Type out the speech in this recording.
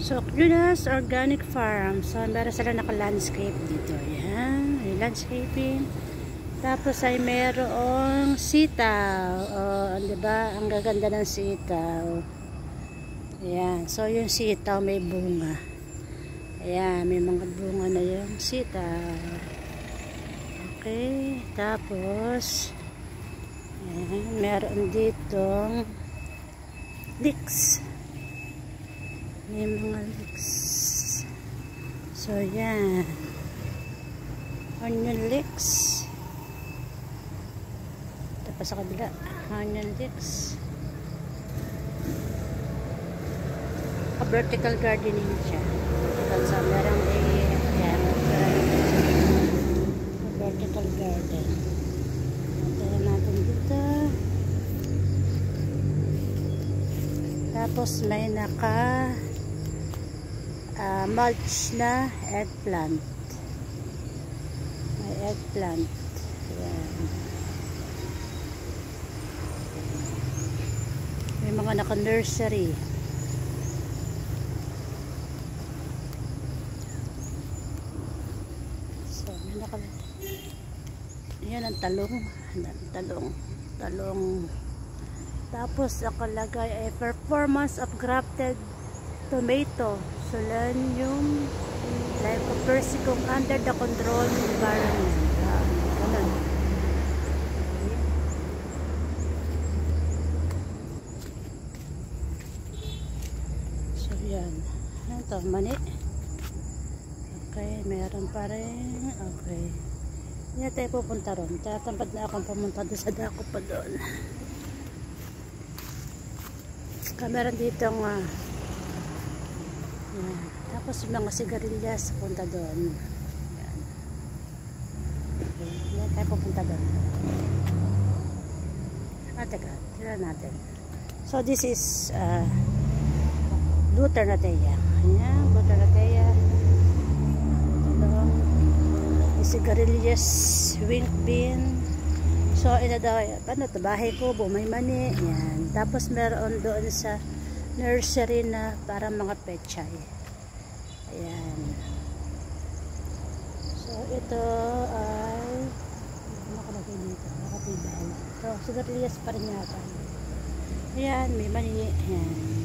So, Lunas Organic Farm. So, meron sila naka-landscape dito. Ayan. May landscaping. Tapos ay merong sitaw. O, diba? Ang gaganda ng sitaw. Ayan. So, yung sitaw may bunga. Ayan. May mga bunga na yung sitaw. Okay. Tapos, ayan. Meron ditong leeks. May mga leeks. So, yan. Onion leeks. Tapos sa kabila. Onion leeks. Vertical gardening siya. So, merang yan. Vertical garden. Ito natin dito. Tapos, may mulch na eggplant. May eggplant. Ayan. May mga naka-nursery. So, may ayan ang talong. Talong. Tapos, nakalagay ay performance of grafted tomato. Solanium lycopersicum under the control environment. Ganun. So, yan. Ito, mani. Okay, meron pa rin. Okay. Hindi tayo pupunta ron. Tatamad na akong pumunta doon sa dako pa doon. Meron dito nga yan. Tapos yung mga sigarilyas punta doon. Yan. Okay. Yan tayo pupunta doon. Teka, tira natin. So this is Butyratea. Ayan, Butyratea. Sigarilyas, wing bean. So ina daw, ano to, bahay kubo, may mani. Yan. Tapos meron doon sa nursery na para mga pechay. Ayan. So ito ay nakalagay dito, nakatibay. So sigarilyas pa rin yata. Ayan, may mani. Ayan.